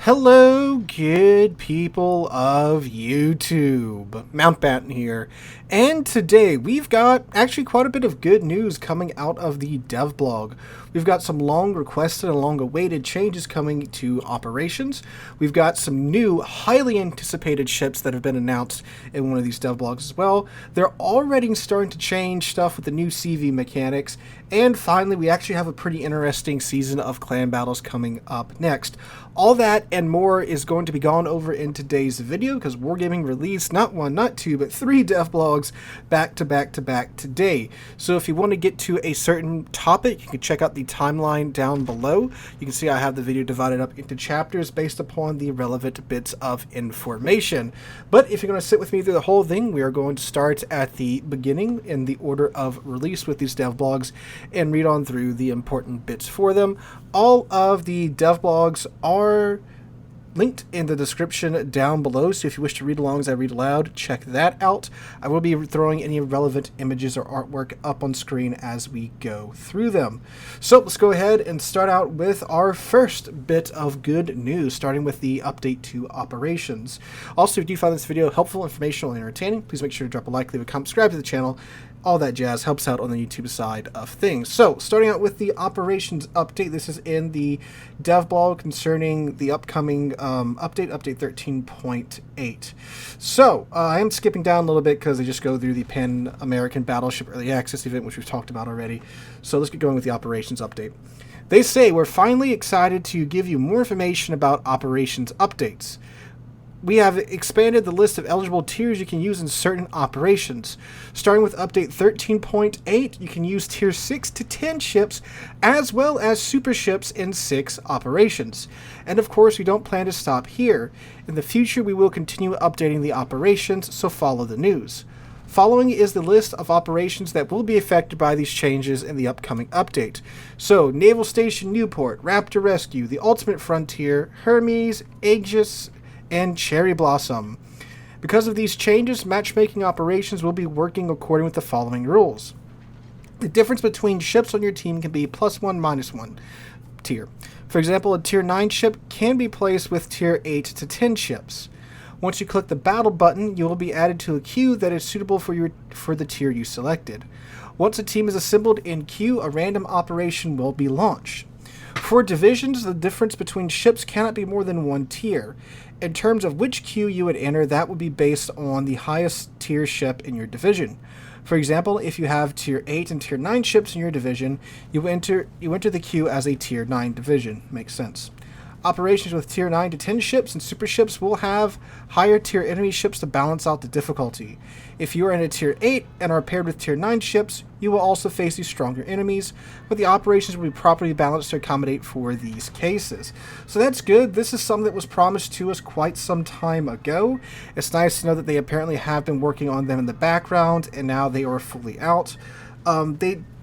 Hello, good people of YouTube. Mountbatten here, and today we've got actually quite a bit of good news coming out of the DevBlog. We've got some long requested and long awaited changes coming to operations. We've got some new, highly anticipated ships that have been announced in one of these DevBlogs as well. They're already starting to change stuff with the new CV mechanics, and finally we actually have a pretty interesting season of clan battles coming up next. All that and more is going to be gone over in today's video because Wargaming released not one, not two, but 3 DevBlogs back to back to back today. So if you want to get to a certain topic, you can check out the timeline down below. You can see I have the video divided up into chapters based upon the relevant bits of information. But if you're going to sit with me through the whole thing, we are going to start at the beginning in the order of release with these DevBlogs and read on through the important bits for them. All of the DevBlogs are linked in the description down below, so if you wish to read along as I read aloud, check that out. I will be throwing any relevant images or artwork up on screen as we go through them. So let's go ahead and start out with our first bit of good news, starting with the update to operations. Also, if you do find this video helpful, informational, and entertaining, please make sure to drop a like, leave a comment, subscribe to the channel. All that jazz helps out on the YouTube side of things. So, starting out with the operations update, this is in the DevBlog concerning the upcoming update 13.8. So, I am skipping down a little bit because I just go through the Pan American Battleship Early Access event, which we've talked about already. So, let's get going with the operations update. They say, we're finally excited to give you more information about operations updates. We have expanded the list of eligible tiers you can use in certain operations. Starting with update 13.8, you can use tier 6 to 10 ships, as well as super ships in 6 operations. And of course, we don't plan to stop here. In the future, we will continue updating the operations, so follow the news. Following is the list of operations that will be affected by these changes in the upcoming update. So, Naval Station Newport, Raptor Rescue, the Ultimate Frontier, Hermes, Aegis, and Cherry Blossom. Because of these changes, matchmaking operations will be working according with the following rules. The difference between ships on your team can be +1, -1 tier. For example, a tier 9 ship can be placed with tier 8 to 10 ships. Once you click the battle button, you will be added to a queue that is suitable for the tier you selected. Once a team is assembled in queue, a random operation will be launched. For divisions, the difference between ships cannot be more than 1 tier. In terms of which queue you would enter, that would be based on the highest tier ship in your division. For example, if you have tier 8 and tier 9 ships in your division, you enter the queue as a tier 9 division. Makes sense. Operations with tier 9 to 10 ships and super ships will have higher tier enemy ships to balance out the difficulty. If you are in a tier 8 and are paired with tier 9 ships, you will also face these stronger enemies, but the operations will be properly balanced to accommodate for these cases. So that's good. This is something that was promised to us quite some time ago. It's nice to know that they apparently have been working on them in the background, and now they are fully out.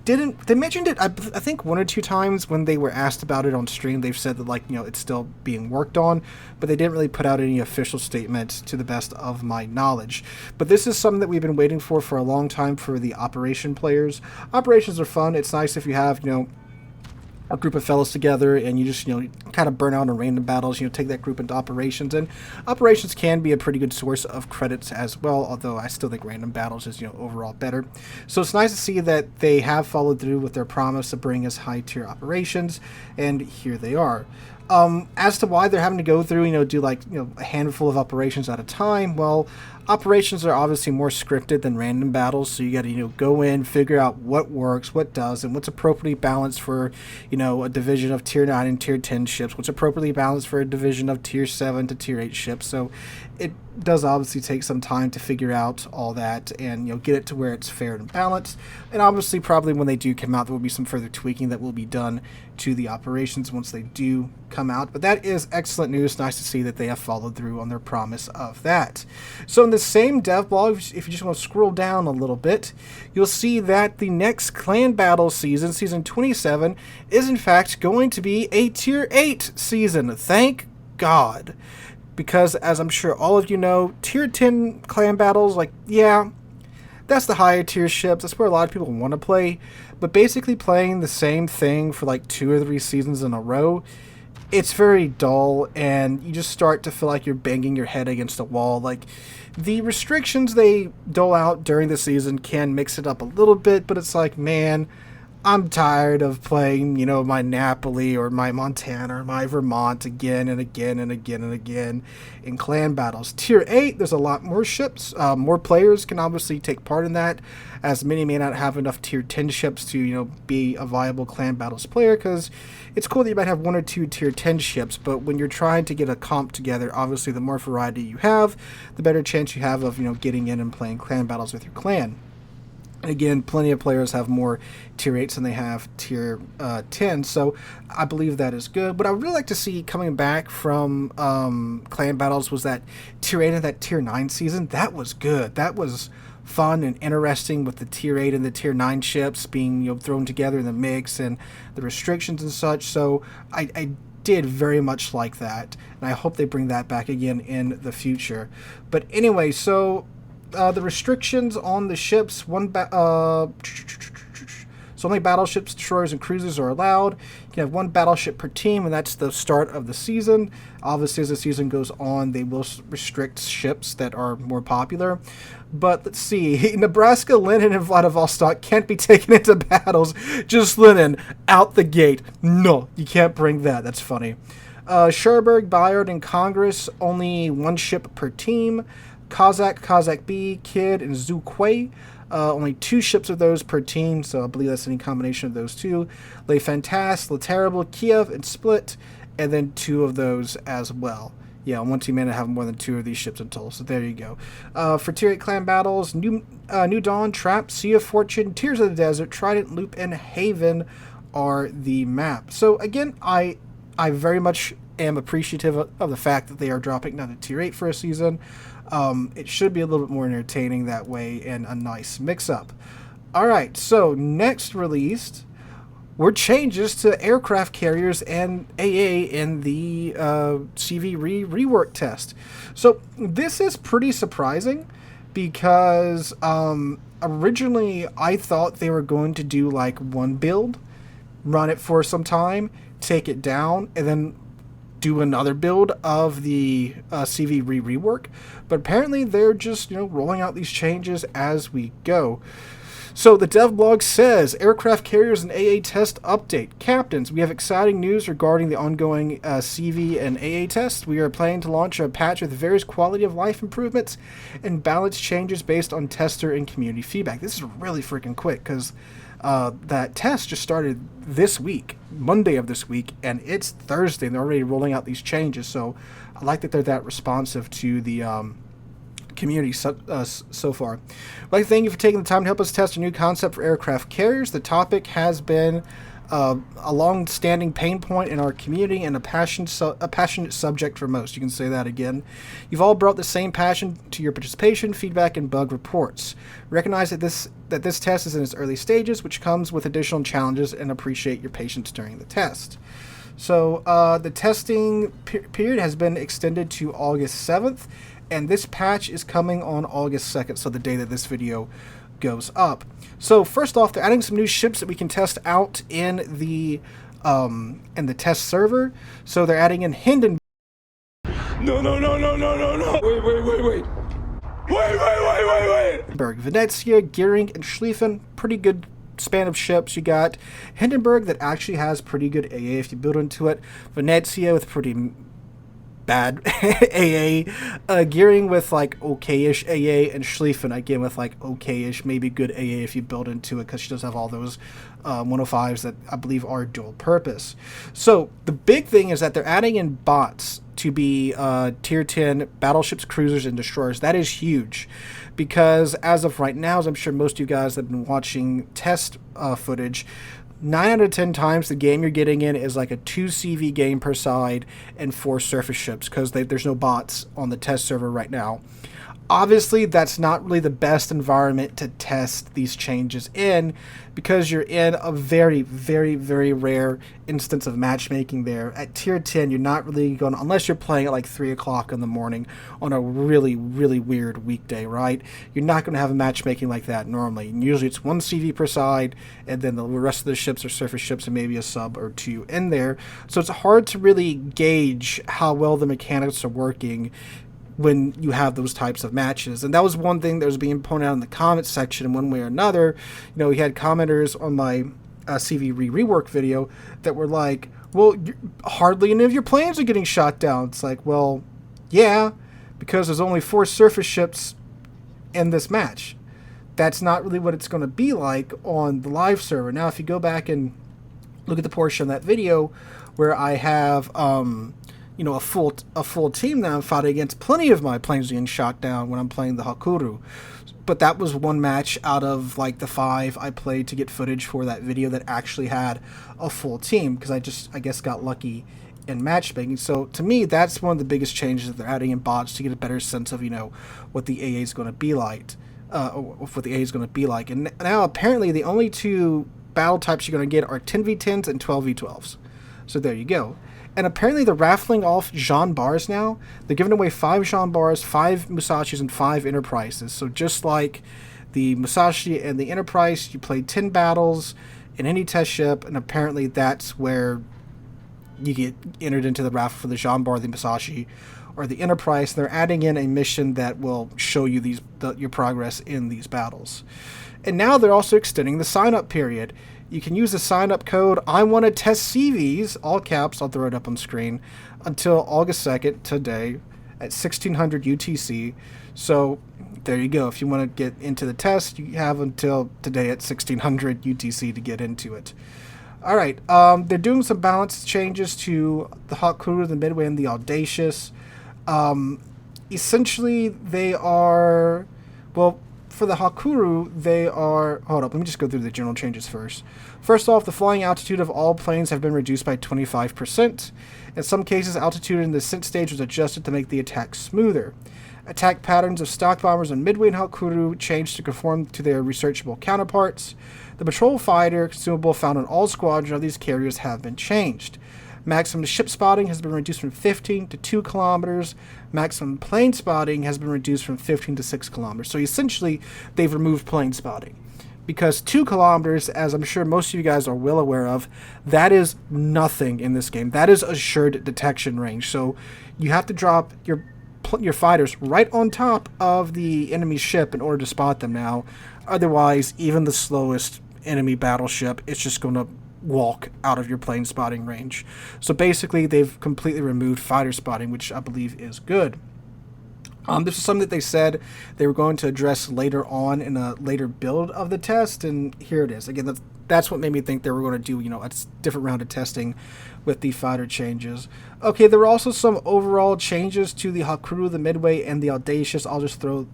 They mentioned it, I think 1 or 2 times when they were asked about it on stream. They've said that, like, you know, it's still being worked on, but they didn't really put out any official statement to the best of my knowledge. But this is something that we've been waiting for a long time for the operation players. Operations are fun. It's nice if you have, you know, a group of fellows together and you just, you know, kind of burn out on random battles, you know, take that group into operations. And operations can be a pretty good source of credits as well, although I still think random battles is, you know, overall better. So it's nice to see that they have followed through with their promise to bring us high tier operations, and here they are. As to why they're having to go through, you know, do like, you know, a handful of operations at a time, well, operations are obviously more scripted than random battles, so you got to, you know, go in, figure out what works, what doesn't, what's appropriately balanced for, you know, a division of tier 9 and tier 10 ships, what's appropriately balanced for a division of tier 7 to tier 8 ships. So it does obviously take some time to figure out all that and, you know, get it to where it's fair and balanced. And obviously, probably when they do come out, there will be some further tweaking that will be done to the operations once they do come out. But that is excellent news. Nice to see that they have followed through on their promise of that. So in the same DevBlog, if you just want to scroll down a little bit, you'll see that the next clan battle season, season 27, is in fact going to be a tier 8 season. Thank God. Because, as I'm sure all of you know, tier 10 clan battles, like, yeah, that's the higher tier ships. That's where a lot of people want to play. But basically playing the same thing for like 2 or 3 seasons in a row it's very dull, and you just start to feel like you're banging your head against a wall. Like, the restrictions they dole out during the season can mix it up a little bit, but it's like, man, I'm tired of playing, my Napoli or my Montana or my Vermont again and again and again and again in clan battles. Tier 8, there's a lot more ships. More players can obviously take part in that, as many may not have enough Tier 10 ships to, be a viable clan battles player, because it's cool that you might have 1 or 2 Tier 10 ships, but when you're trying to get a comp together, obviously the more variety you have, the better chance you have of, getting in and playing clan battles with your clan. And again, plenty of players have more Tier 8s than they have Tier 10, so I believe that is good. What I would really like to see coming back from Clan Battles was that Tier 8 and that Tier 9 season. That was good. That was fun and interesting, with the Tier 8 and the Tier 9 ships being thrown together in the mix and the restrictions and such, so I did very much like that, and I hope they bring that back again in the future. But anyway, so the restrictions on the ships, so only battleships, destroyers, and cruisers are allowed. You can have 1 battleship per team, and that's the start of the season. Obviously, as the season goes on, they will restrict ships that are more popular. But let's see, Nebraska, Lenin, and Vladivostok can't be taken into battles. Just Lenin, out the gate. No, you can't bring that. That's funny. Cherbourg, Bayard, and Congress, only 1 ship per team. Kazakh B, Kid, and Zukway. Only 2 ships of those per team, so I believe that's any combination of those 2. Le Fantasque, Le Terrible, Kiev, and Split, and then 2 of those as well. Yeah, on one team may not have more than 2 of these ships in total, so there you go. For Tier 8 clan battles, New Dawn, Trap, Sea of Fortune, Tears of the Desert, Trident, Loop, and Haven are the map. So again, I very much am appreciative of the fact that they are dropping down to Tier 8 for a season. It should be a little bit more entertaining that way, and a nice mix-up. Alright, so next released were changes to aircraft carriers and AA in the CV rework test. So this is pretty surprising, because originally I thought they were going to do like 1 build, run it for some time, take it down, and then do another build of the CV rework, but apparently they're just rolling out these changes as we go. So the DevBlog says, aircraft carriers and AA test update. Captains, we have exciting news regarding the ongoing CV and AA tests. We are planning to launch a patch with various quality of life improvements and balance changes based on tester and community feedback. This is really freaking quick, because that test just started this week, Monday of this week, and it's Thursday, and they're already rolling out these changes. So I like that they're that responsive to the community so far. I'd like to thank you for taking the time to help us test a new concept for aircraft carriers. The topic has been a long-standing pain point in our community and a passionate subject for most. You can say that again. You've all brought the same passion to your participation, feedback, and bug reports. Recognize that this test is in its early stages, which comes with additional challenges, and appreciate your patience during the test. So the testing period has been extended to August 7th, and this patch is coming on August 2nd, so the day that this video goes up. So first off, they're adding some new ships that we can test out in the test server. So they're adding in Hindenburg. No. Wait. Venezia, Gearing, and Schlieffen. Pretty good span of ships. You got Hindenburg that actually has pretty good AA if you build into it. Venezia with pretty bad AA, Gearing with like okay-ish AA, and Schlieffen again with like okay-ish, maybe good AA if you build into it, because she does have all those 105s that I believe are dual purpose. So the big thing is that they're adding in bots to be tier 10 battleships, cruisers, and destroyers. That is huge, because as of right now, as I'm sure most of you guys have been watching test footage, 9 out of 10 times the game you're getting in is like a 2 CV game per side and 4 surface ships, because there's no bots on the test server right now. Obviously, that's not really the best environment to test these changes in, because you're in a very, very, very rare instance of matchmaking there. At tier 10, you're not really going, unless you're playing at like 3 o'clock in the morning on a really, really weird weekday, right? You're not going to have a matchmaking like that normally. And usually it's 1 CV per side, and then the rest of the ships battleships or surface ships and maybe a sub or two in there. So it's hard to really gauge how well the mechanics are working when you have those types of matches. And that was one thing that was being pointed out in the comments section in one way or another. You know, we had commenters on my CV rework video that were like, well, hardly any of your planes are getting shot down. It's like, well, yeah, because there's only 4 surface ships in this match. That's not really what it's going to be like on the live server. Now, if you go back and look at the portion of that video where I have you know, a full team that I'm fighting against, plenty of my planes getting shot down when I'm playing the Hakuru. But that was one match out of like the 5 I played to get footage for that video that actually had a full team, because I guess got lucky in matchmaking. So to me, that's one of the biggest changes that they're adding in bots to get a better sense of, you know, what the AA is going to be like. What the AA is going to be like. And now apparently the only 2 battle types you're going to get are 10v10s and 12v12s. So there you go. And apparently they're raffling off Jean bars now. They're giving away 5 Jean bars, 5 Musashis, and 5 Enterprises. So just like the Musashi and the Enterprise, you play 10 battles in any test ship, and apparently that's where you get entered into the raffle for the Jean bar, the Musashi, or the Enterprise. And they're adding in a mission that will show you your progress in these battles. And now they're also extending the sign-up period. You can use the sign-up code I want to test CVs, all caps, I'll throw it up on screen, until August 2nd, today, at 1600 UTC. So there you go. If you want to get into the test, you have until today at 1600 UTC to get into it. All right, they're doing some balance changes to the Hakuru, the Midway, and the Audacious. Essentially, they are, well, for the Hakuru, they are... Hold up, let me just go through the general changes first. First off, the flying altitude of all planes have been reduced by 25%. In some cases, altitude in the descent stage was adjusted to make the attack smoother. Attack patterns of stock bombers on Midway and Hakuru changed to conform to their researchable counterparts. The patrol fighter consumable found on all squadrons of these carriers have been changed. Maximum ship spotting has been reduced from 15 to 2 kilometers. Maximum plane spotting has been reduced from 15 to 6 kilometers. So essentially, they've removed plane spotting. Because 2 kilometers, as I'm sure most of you guys are well aware of, that is nothing in this game. That is assured detection range. So you have to drop your fighters right on top of the enemy ship in order to spot them now. Otherwise, even the slowest enemy battleship is just going to walk out of your plane spotting range. So basically, they've completely removed fighter spotting, which I believe is good. This is something that they said they were going to address later on in a later build of the test, and here it is. Again, that's what made me think they were going to do, you know, a different round of testing with the fighter changes. Okay, there were also some overall changes to the Hakuru, the Midway, and the Audacious. I'll just throw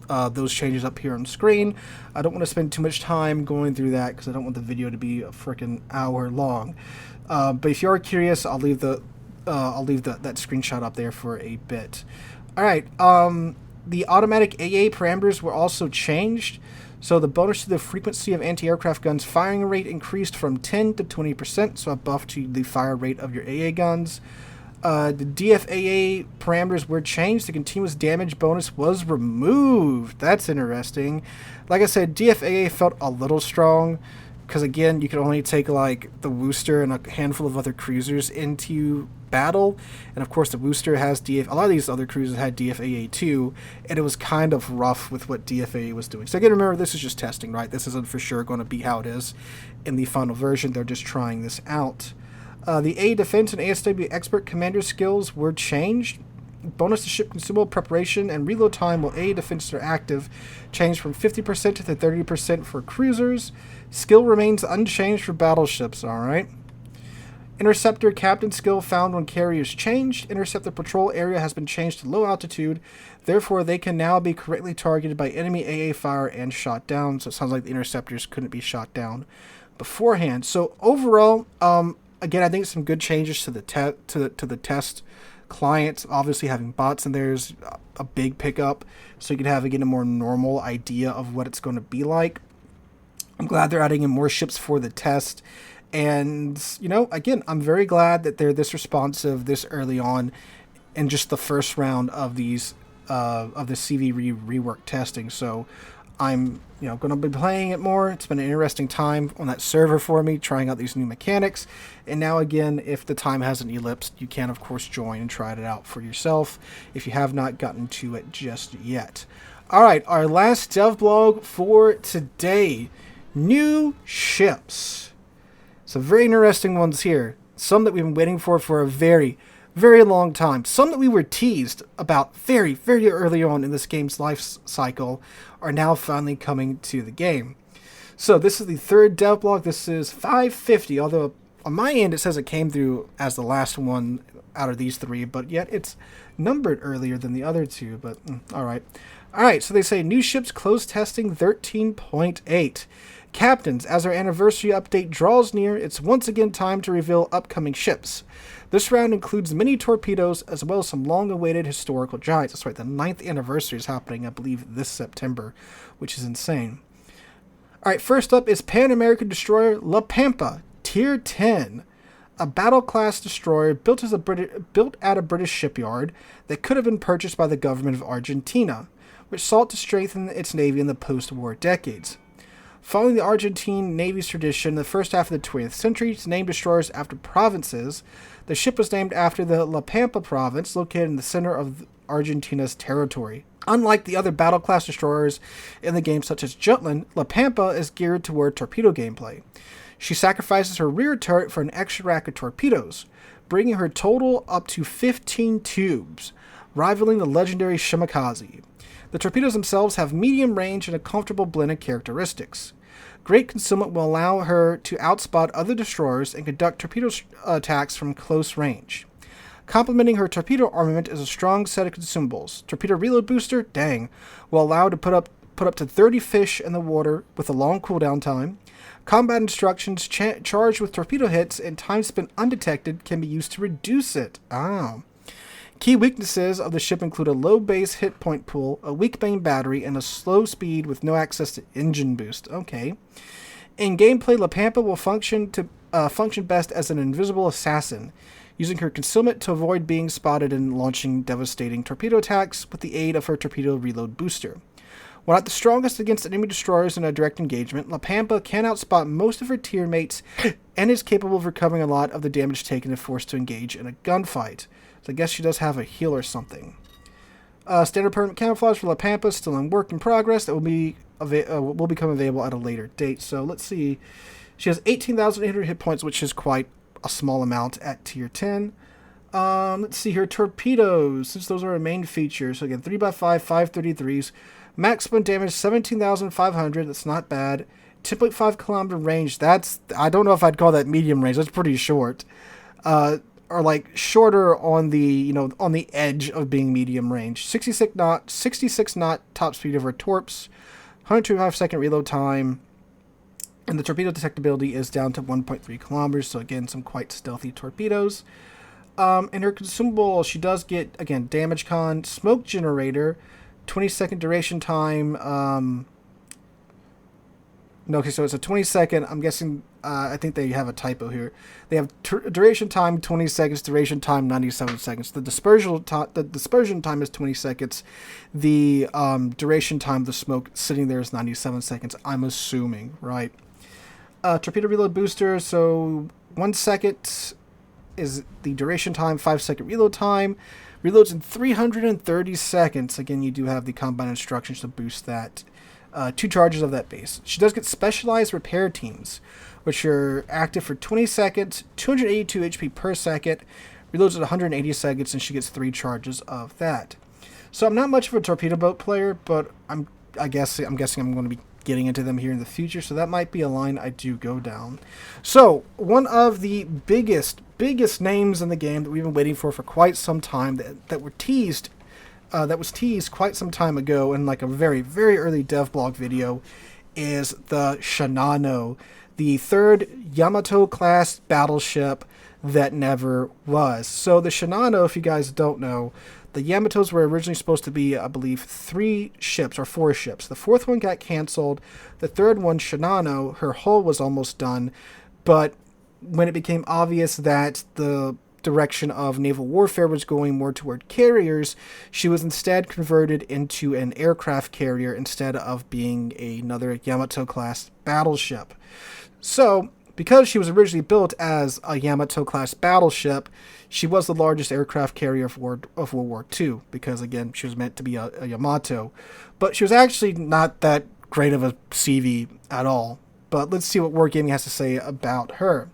those changes up here on screen. I don't want to spend too much time going through that because I don't want the video to be a freaking hour long. But if you are curious, I'll leave that screenshot up there for a bit. All right. The automatic AA parameters were also changed. So the bonus to the frequency of anti-aircraft guns firing rate increased from 10 to 20%. So a buff to the fire rate of your AA guns. The DFAA parameters were changed. The continuous damage bonus was removed. That's interesting. Like I said, DFAA felt a little strong because, again, you could only take like the Wooster and a handful of other cruisers into battle. And of course, the Wooster has a lot of these other cruisers had DFAA too, and it was kind of rough with what DFAA was doing. So again, remember, this is just testing, right? This isn't for sure going to be how it is in the final version. They're just trying this out. The A Defense and ASW Expert Commander skills were changed. Bonus to ship consumable preparation and reload time while A Defenses are active changed from 50% to 30% for cruisers. Skill remains unchanged for battleships, alright. Interceptor Captain skill found when carriers changed. Interceptor patrol area has been changed to low altitude. Therefore, they can now be correctly targeted by enemy AA fire and shot down. So it sounds like the interceptors couldn't be shot down beforehand. So overall, again, I think some good changes to the test clients. Obviously, having bots in there is a big pickup, so you can have again a more normal idea of what it's going to be like. I'm glad they're adding in more ships for the test, and you know, again, I'm very glad that they're this responsive this early on in just the first round of these of the CV rework testing. So I'm going to be playing it more. It's been an interesting time on that server for me, trying out these new mechanics. And now again, if the time hasn't elapsed, you can of course join and try it out for yourself if you have not gotten to it just yet. All right, our last devblog for today: new ships. Some very interesting ones here. Some that we've been waiting for a very, very long time. Some that we were teased about very, very early on in this game's life cycle are now finally coming to the game. So this is the third devblog. This is 550, although on my end it says it came through as the last one out of these three, but yet it's numbered earlier than the other two, but all right. All right, so they say new ships close testing 13.8. Captains, as our anniversary update draws near, it's once again time to reveal upcoming ships. This round includes mini torpedoes as well as some long-awaited historical giants. That's right, the 9th anniversary is happening, I believe, this September, which is insane. All right, first up is Pan American destroyer La Pampa, Tier 10. A battle-class destroyer built at a British shipyard that could have been purchased by the government of Argentina, which sought to strengthen its navy in the post-war decades. Following the Argentine Navy's tradition in the first half of the 20th century to name destroyers after provinces, the ship was named after the La Pampa province located in the center of Argentina's territory. Unlike the other battle-class destroyers in the game such as Jutland, La Pampa is geared toward torpedo gameplay. She sacrifices her rear turret for an extra rack of torpedoes, bringing her total up to 15 tubes, rivaling the legendary Shimakaze. The torpedoes themselves have medium range and a comfortable blend of characteristics. Great concealment will allow her to outspot other destroyers and conduct torpedo attacks from close range. Complementing her torpedo armament is a strong set of consumables. Torpedo reload booster, will allow her to put up to 30 fish in the water with a long cooldown time. Combat instructions charged with torpedo hits and time spent undetected can be used to reduce it. Key weaknesses of the ship include a low base hit point pool, a weak main battery, and a slow speed with no access to engine boost. Okay. In gameplay, La Pampa will function best as an invisible assassin, using her concealment to avoid being spotted and launching devastating torpedo attacks with the aid of her torpedo reload booster. While not the strongest against enemy destroyers in a direct engagement, La Pampa can outspot most of her tier mates and is capable of recovering a lot of the damage taken if forced to engage in a gunfight. So I guess she does have a heal or something. Standard permanent camouflage for La Pampa is still in work in progress. That will become available at a later date. So let's see. She has 18,800 hit points, which is quite a small amount at tier 10. Let's see here. Torpedoes, since those are our main features. So again, 3x5, 533s. Maximum damage 17,500. That's not bad. 10.5 kilometer range. I don't know if I'd call that medium range. That's pretty short. Are like shorter on the on the edge of being medium range. 66 knot top speed of her torps, 125-second reload time, and the torpedo detectability is down to 1.3 kilometers. So again, some quite stealthy torpedoes. And her consumable, she does get again damage con, smoke generator, 20-second duration time. No, okay, so it's a 20-second. I'm guessing. I think they have a typo here. They have duration time 20 seconds, duration time 97 seconds. The dispersion time is 20 seconds. The duration time of the smoke sitting there is 97 seconds. I'm assuming, right? Torpedo reload booster. So 1 second is the duration time. 5-second reload time. Reloads in 330 seconds. Again, you do have the combat instructions to boost that. 2 charges of that base. She does get specialized repair teams, which are active for 20 seconds, 282 HP per second, reloads at 180 seconds, and she gets 3 charges of that. So I'm not much of a torpedo boat player, but I'm guessing I'm going to be getting into them here in the future, so that might be a line I do go down. So one of the biggest names in the game that we've been waiting for quite some time that was teased quite some time ago in like a very, very early devblog video is the Shinano, the third Yamato-class battleship that never was. So the Shinano, if you guys don't know, the Yamatos were originally supposed to be, I believe, 3 ships or 4 ships. The 4th one got canceled. The 3rd one, Shinano, her hull was almost done, but when it became obvious that the direction of naval warfare was going more toward carriers, she was instead converted into an aircraft carrier instead of being another Yamato-class battleship. So, because she was originally built as a Yamato-class battleship, she was the largest aircraft carrier of World War II, because, again, she was meant to be a Yamato. But she was actually not that great of a CV at all. But let's see what Wargaming has to say about her.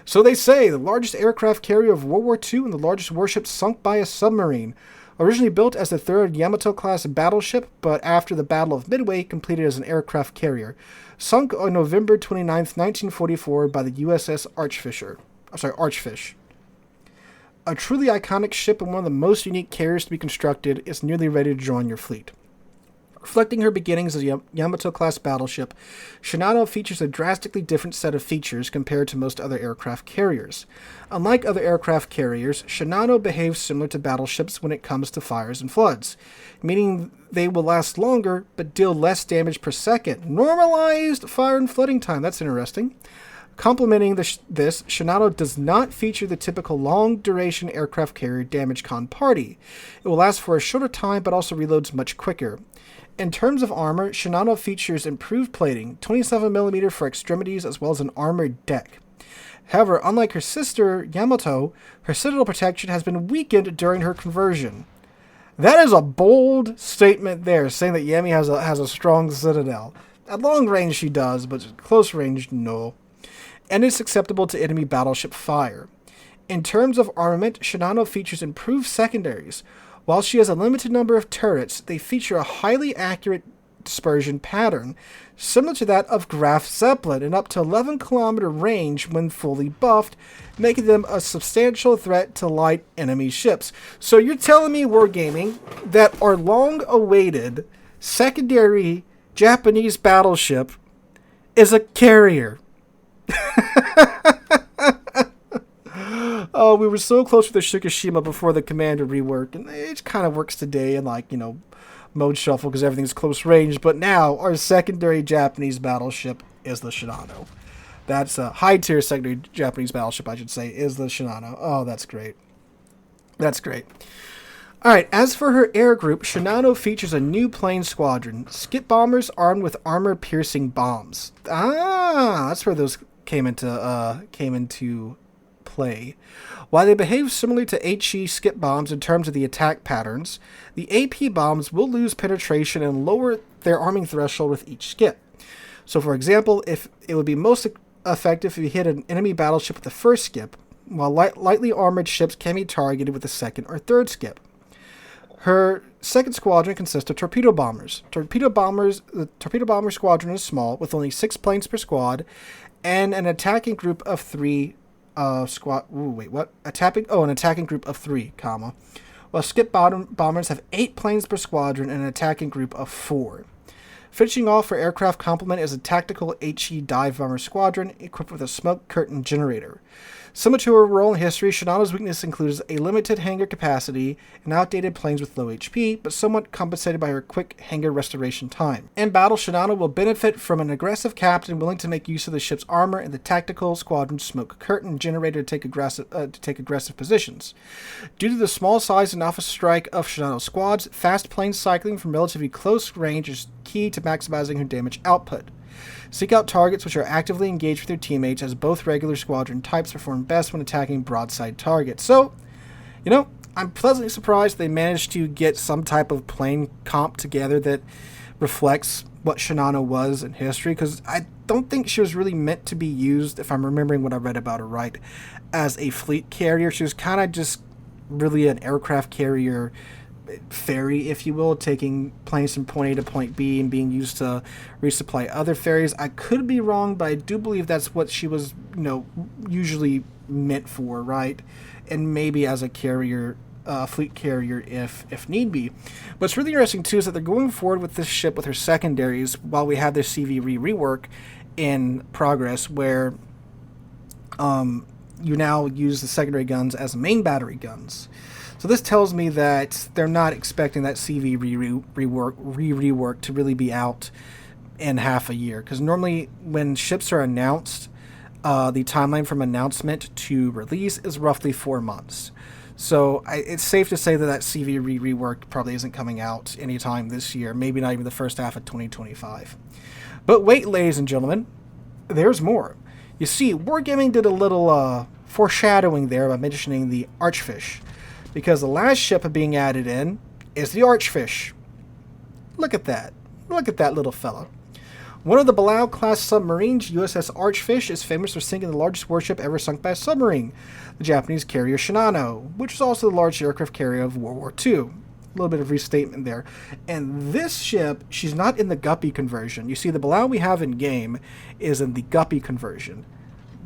So they say, the largest aircraft carrier of World War II and the largest warship sunk by a submarine. Originally built as the third Yamato-class battleship, but after the Battle of Midway, completed as an aircraft carrier. Sunk on November 29, 1944 by the USS Archerfish. A truly iconic ship and one of the most unique carriers to be constructed, is nearly ready to join your fleet. Reflecting her beginnings as a Yamato-class battleship, Shinano features a drastically different set of features compared to most other aircraft carriers. Unlike other aircraft carriers, Shinano behaves similar to battleships when it comes to fires and floods, meaning they will last longer but deal less damage per second. Normalized fire and flooding time, that's interesting. Complementing this, Shinano does not feature the typical long-duration aircraft carrier damage con party. It will last for a shorter time but also reloads much quicker. In terms of armor, Shinano features improved plating, 27mm for extremities as well as an armored deck. However, unlike her sister, Yamato, her citadel protection has been weakened during her conversion. That is a bold statement there, saying that Yami has a strong citadel. At long range she does, but at close range, no. And is susceptible to enemy battleship fire. In terms of armament, Shinano features improved secondaries. While she has a limited number of turrets, they feature a highly accurate dispersion pattern, similar to that of Graf Zeppelin, and up to 11-kilometer range when fully buffed, making them a substantial threat to light enemy ships. So you're telling me, Wargaming, that our long-awaited secondary Japanese battleship is a carrier? Oh, we were so close with the Shikishima before the Commander rework, and it kind of works today in, mode shuffle because everything's close range, but now our secondary Japanese battleship is the Shinano. That's a high-tier secondary Japanese battleship, I should say, is the Shinano. Oh, that's great. That's great. Alright, as for her air group, Shinano features a new plane squadron, skip bombers armed with armor-piercing bombs. Ah, that's where those came into play. While they behave similarly to HE skip bombs in terms of the attack patterns, the AP bombs will lose penetration and lower their arming threshold with each skip. So for example, if it would be most effective if you hit an enemy battleship with the first skip, while lightly armored ships can be targeted with the second or third skip. Her second squadron consists of torpedo bombers. The torpedo bomber squadron is small, with only 6 planes per squad, and an attacking group of 3 an attacking group of 3, while skip bombers have 8 planes per squadron and an attacking group of 4. Finishing off for aircraft complement is a tactical HE dive bomber squadron equipped with a smoke curtain generator. Similar to her role in history, Shinano's weakness includes a limited hangar capacity and outdated planes with low HP, but somewhat compensated by her quick hangar restoration time. In battle, Shinano will benefit from an aggressive captain willing to make use of the ship's armor and the tactical squadron's smoke curtain generator to take aggressive positions. Due to the small size and alpha strike of Shinano's squads, fast plane cycling from relatively close range is key to maximizing her damage output. Seek out targets which are actively engaged with their teammates, as both regular squadron types perform best when attacking broadside targets. So, I'm pleasantly surprised they managed to get some type of plane comp together that reflects what Shinano was in history, because I don't think she was really meant to be used, if I'm remembering what I read about her right, as a fleet carrier. She was kind of just really an aircraft carrier ferry, if you will, taking planes from point A to point B and being used to resupply other ferries. I could be wrong, but I do believe that's what she was, usually meant for, right? And maybe as a carrier, fleet carrier if need be. What's really interesting too is that they're going forward with this ship with her secondaries while we have this CV rework in progress, where you now use the secondary guns as main battery guns. So this tells me that they're not expecting that CV rework to really be out in half a year. Because normally when ships are announced, The timeline from announcement to release is roughly 4 months. So it's safe to say that CV rework probably isn't coming out anytime this year, maybe not even the first half of 2025. But wait, ladies and gentlemen, there's more. You see, Wargaming did a little foreshadowing there by mentioning the Archerfish, because the last ship being added in is the Archerfish. Look at that. Look at that little fella. One of the Belau-class submarines, USS Archerfish, is famous for sinking the largest warship ever sunk by a submarine, the Japanese carrier Shinano, which is also the largest aircraft carrier of World War II. A little bit of restatement there. And this ship, she's not in the Guppy conversion. You see, the Belau we have in game is in the Guppy conversion.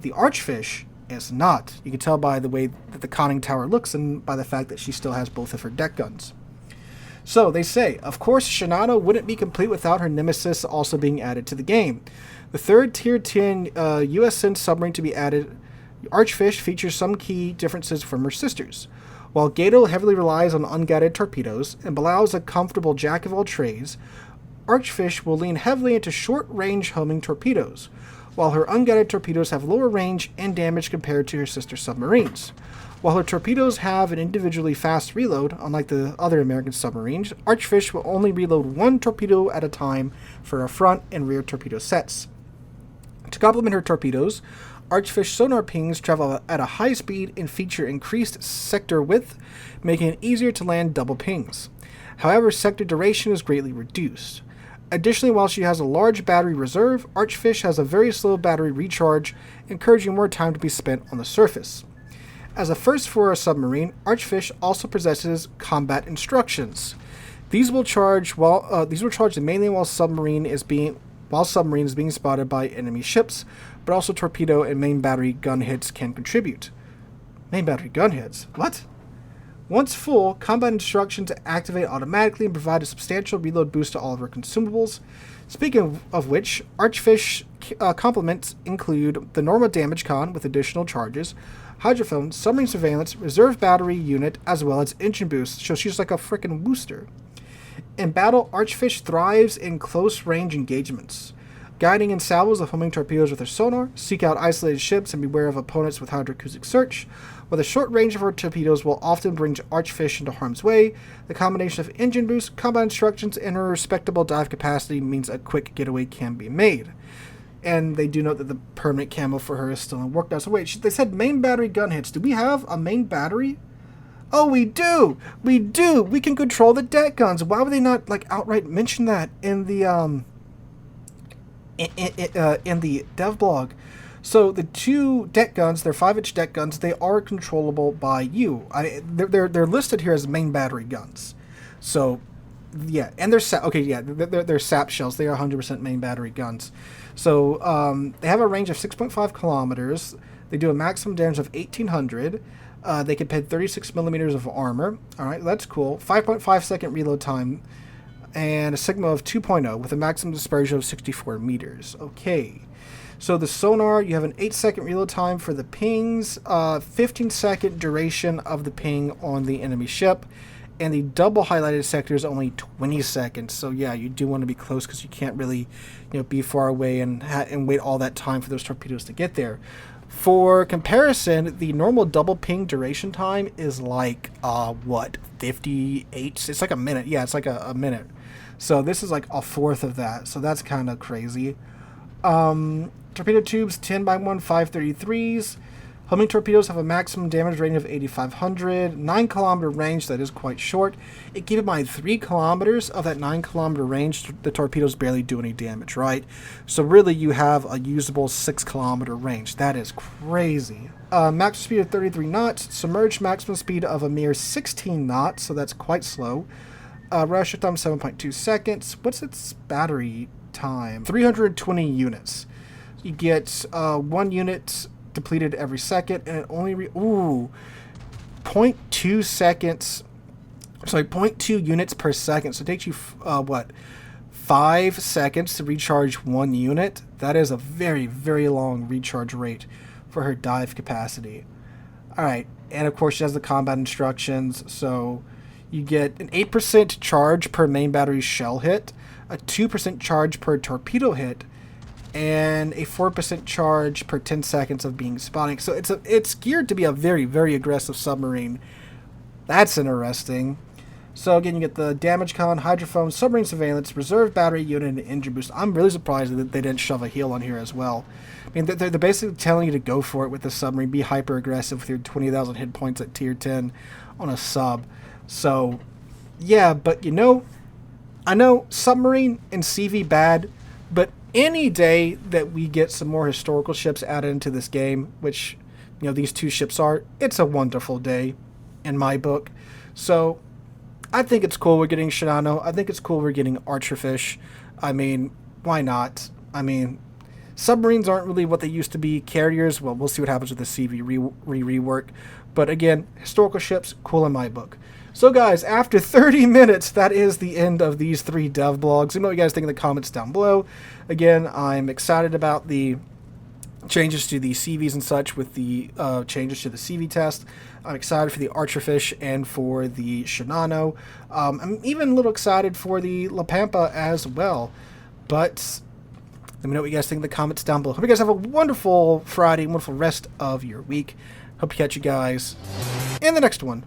The Archerfish is not. You can tell by the way that the conning tower looks and by the fact that she still has both of her deck guns. So they say, of course, Shinano wouldn't be complete without her nemesis also being added to the game. The third Tier 10 USN submarine to be added, Archerfish, features some key differences from her sisters. While Gato heavily relies on unguided torpedoes and Belau is a comfortable jack of all trades, Archerfish will lean heavily into short-range homing torpedoes, while her unguided torpedoes have lower range and damage compared to her sister submarines. While her torpedoes have an individually fast reload, unlike the other American submarines, Archerfish will only reload one torpedo at a time for her front and rear torpedo sets. To complement her torpedoes, Archerfish sonar pings travel at a high speed and feature increased sector width, making it easier to land double pings. However, sector duration is greatly reduced. Additionally, while she has a large battery reserve, Archerfish has a very slow battery recharge, encouraging more time to be spent on the surface. As a first for a submarine, Archerfish also possesses combat instructions. These will charge mainly while submarine is being spotted by enemy ships, but also torpedo and main battery gun hits can contribute. Main battery gun hits? What? Once full, combat instructions activate automatically and provide a substantial reload boost to all of her consumables. Speaking of which, Archerfish complements include the normal damage con with additional charges, hydrophone, submarine surveillance, reserve battery unit, as well as engine boost, so she's like a frickin' booster. In battle, Archerfish thrives in close-range engagements. Guiding and salvos of homing torpedoes with her sonar, seek out isolated ships and beware of opponents with hydroacoustic search, while the short range of her torpedoes will often bring Archerfish into harm's way. The combination of engine boost, combat instructions, and her respectable dive capacity means a quick getaway can be made. And they do note that the permanent camo for her is still in work now. So wait, they said main battery gun hits. Do we have a main battery? Oh, we do! We do! We can control the deck guns. Why would they not outright mention that in the in the dev blog? So the two deck guns, they're 5-inch deck guns. They are controllable by you. They're listed here as main battery guns. So yeah, and they're they're sap shells. They are 100% main battery guns. So they have a range of 6.5 kilometers. They do a maximum damage of 1,800. They can ped 36 millimeters of armor. All right, that's cool. 5.5 second reload time, and a sigma of 2.0 with a maximum dispersion of 64 meters. Okay. So the sonar, you have an 8-second reload time for the pings, 15-second duration of the ping on the enemy ship, and the double highlighted sector is only 20 seconds. So yeah, you do want to be close because you can't really, be far away and wait all that time for those torpedoes to get there. For comparison, the normal double ping duration time is 58? It's like a minute. Yeah, it's like a minute. So this is like a fourth of that. So that's kind of crazy. Torpedo tubes, 10x1 533s. Homing torpedoes have a maximum damage rating of 8,500. 9 kilometer range, that is quite short. Keep in mind, 3 kilometers of that 9 kilometer range, the torpedoes barely do any damage, right? So really, you have a usable 6 kilometer range. That is crazy. Maximum speed of 33 knots. Submerged maximum speed of a mere 16 knots, so that's quite slow. Radar time 7.2 seconds. What's its battery time? 320 units. You get 1 unit depleted every second, and it only 0.2 seconds. Sorry, 0.2 units per second. So it takes you 5 seconds to recharge 1 unit. That is a very, very long recharge rate for her dive capacity. All right, and of course she has the combat instructions. So you get an 8% charge per main battery shell hit, a 2% charge per torpedo hit, and a 4% charge per 10 seconds of being spawning. So it's geared to be a very, very aggressive submarine. That's interesting. So again, you get the damage con, hydrophone, submarine surveillance, reserve battery unit, and engine boost. I'm really surprised that they didn't shove a heal on here as well. I mean, they're basically telling you to go for it with the submarine, be hyper aggressive with your 20,000 hit points at tier 10 on a sub. So, yeah, but you know, I know submarine and CV bad, but any day that we get some more historical ships added into this game, which, you know, these two ships are, it's a wonderful day in my book. So I think it's cool we're getting Shinano. I think it's cool we're getting Archerfish. I mean, why not? I mean, submarines aren't really what they used to be. Carriers, well, we'll see what happens with the CV rework. But again, historical ships, cool in my book. So guys, after 30 minutes, that is the end of these 3 dev blogs. Let me know what you guys think in the comments down below. Again, I'm excited about the changes to the CVs and such with the changes to the CV test. I'm excited for the Archerfish and for the Shinano. I'm even a little excited for the Pampa as well. But let me know what you guys think in the comments down below. Hope you guys have a wonderful Friday, wonderful rest of your week. Hope to catch you guys in the next one.